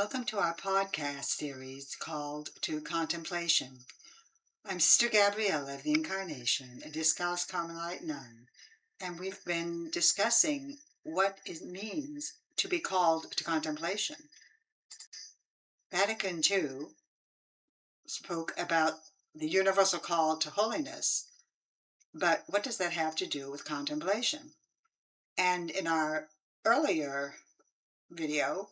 Welcome to our podcast series called To Contemplation. I'm Sister Gabriela of the Incarnation, a Discalced Carmelite nun, and we've been discussing what it means to be called to contemplation. Vatican II spoke about the universal call to holiness, but what does that have to do with contemplation? And in our earlier video,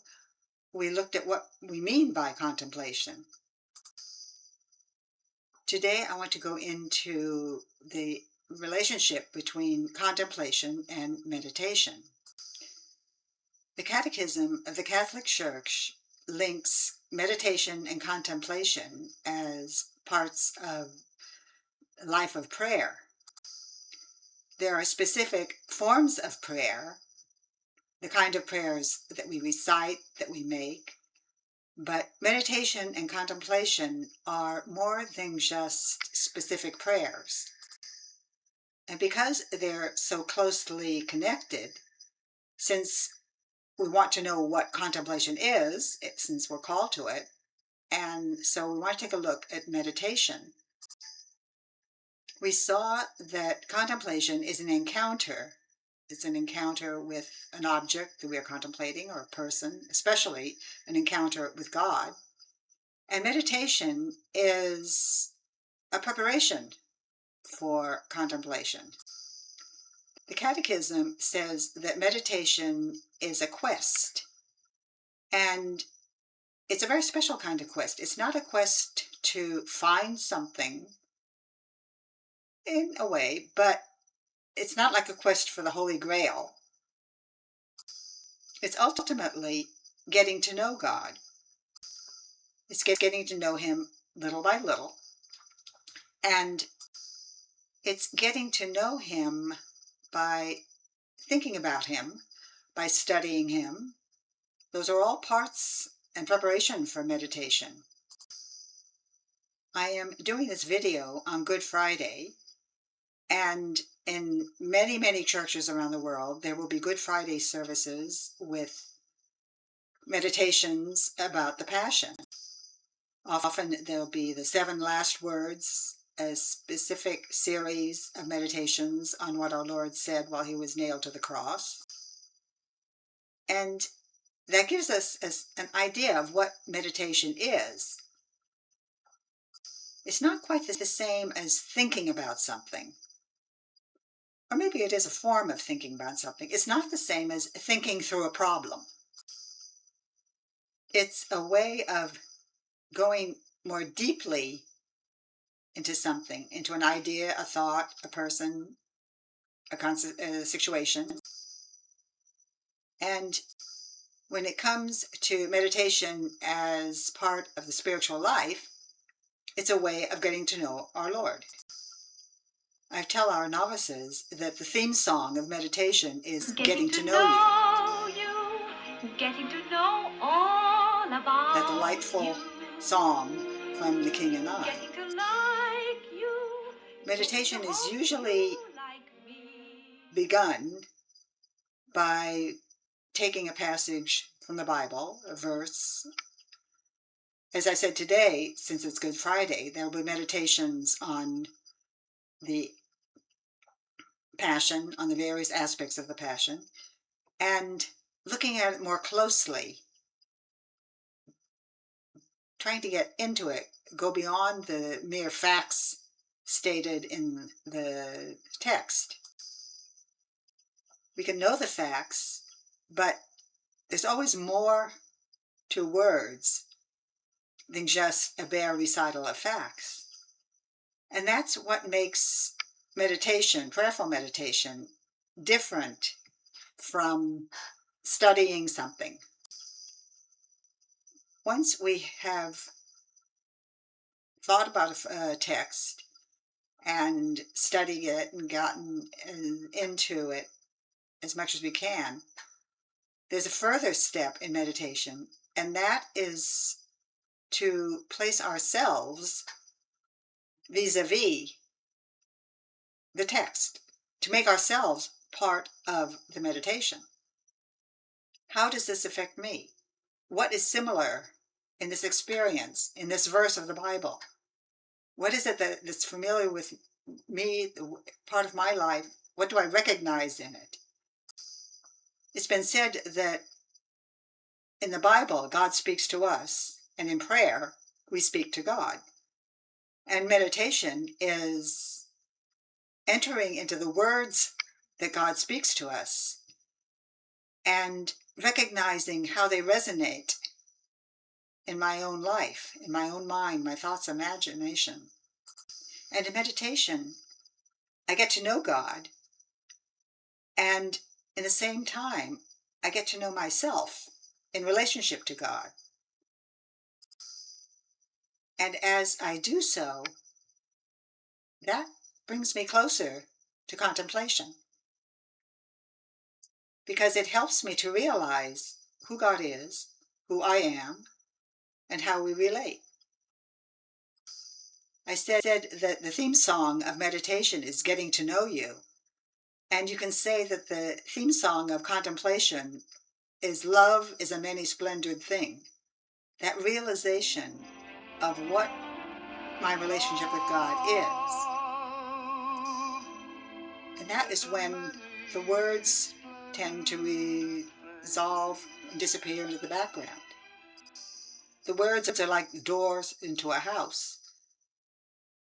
we looked at what we mean by contemplation. Today, I want to go into the relationship between contemplation and meditation. The Catechism of the Catholic Church links meditation and contemplation as parts of a life of prayer. There are specific forms of prayer, the kind of prayers that we recite, that we make, but meditation and contemplation are more than just specific prayers. And because they're so closely connected, since we want to know what contemplation is, since we're called to it, and so we want to take a look at meditation. We saw that contemplation is an encounter. It's an encounter with an object that we are contemplating, or a person, especially an encounter with God. And meditation is a preparation for contemplation. The Catechism says that meditation is a quest, and it's a very special kind of quest. It's not a quest to find something, in a way, but it's not like a quest for the Holy Grail. It's ultimately getting to know God. It's getting to know Him little by little, and it's getting to know Him by thinking about Him, by studying Him. Those are all parts and preparation for meditation. I am doing this video on Good Friday, and in many, many churches around the world, there will be Good Friday services with meditations about the Passion. Often there'll be the 7 last words, a specific series of meditations on what our Lord said while He was nailed to the cross. And that gives us an idea of what meditation is. It's not quite the same as thinking about something. Or maybe it is a form of thinking about something. It's not the same as thinking through a problem. It's a way of going more deeply into something, into an idea, a thought, a person, a situation. And when it comes to meditation as part of the spiritual life, it's a way of getting to know our Lord. I tell our novices that the theme song of meditation is Getting to Know You. Getting to know all about That delightful song from The King and I. Getting to like you. Meditation is usually begun by taking a passage from the Bible, a verse. As I said today, since it's Good Friday, there will be meditations on the Passion, on the various aspects of the Passion, and looking at it more closely, trying to get into it, go beyond the mere facts stated in the text. We can know the facts, but there's always more to words than just a bare recital of facts. And that's what makes meditation, prayerful meditation, different from studying something. Once we have thought about a text and studied it and gotten into it as much as we can, there's a further step in meditation, and that is to place ourselves vis-a-vis the text, to make ourselves part of the meditation. How does this affect me? what is similar in this experience, in this verse of the Bible? What is it that's familiar with me, part of my life? What do I recognize in it? It's been said that in the Bible, God speaks to us, and in prayer, we speak to God. And meditation is entering into the words that God speaks to us and recognizing how they resonate in my own life, in my own mind, my thoughts, imagination. And in meditation, I get to know God, and in the same time, I get to know myself in relationship to God. And as I do so, that brings me closer to contemplation, because it helps me to realize who God is, who I am, and how we relate. I said that the theme song of meditation is Getting to Know You, and you can say that the theme song of contemplation is Love is a Many-Splendored Thing. That realization of what my relationship with God is. And that is when the words tend to resolve and disappear into the background. The words are like doors into a house.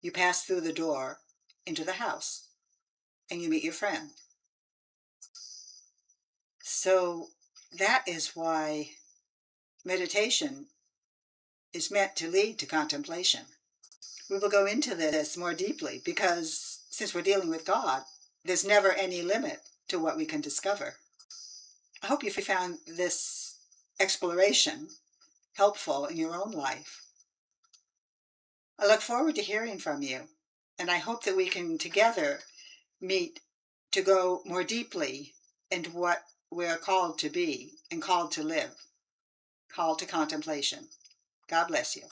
You pass through the door into the house, and you meet your friend. So that is why meditation is meant to lead to contemplation. We will go into this more deeply because since we're dealing with God, there's never any limit to what we can discover. I hope you found this exploration helpful in your own life. I look forward to hearing from you, and I hope that we can together meet to go more deeply into what we're called to be and called to live, called to contemplation. God bless you.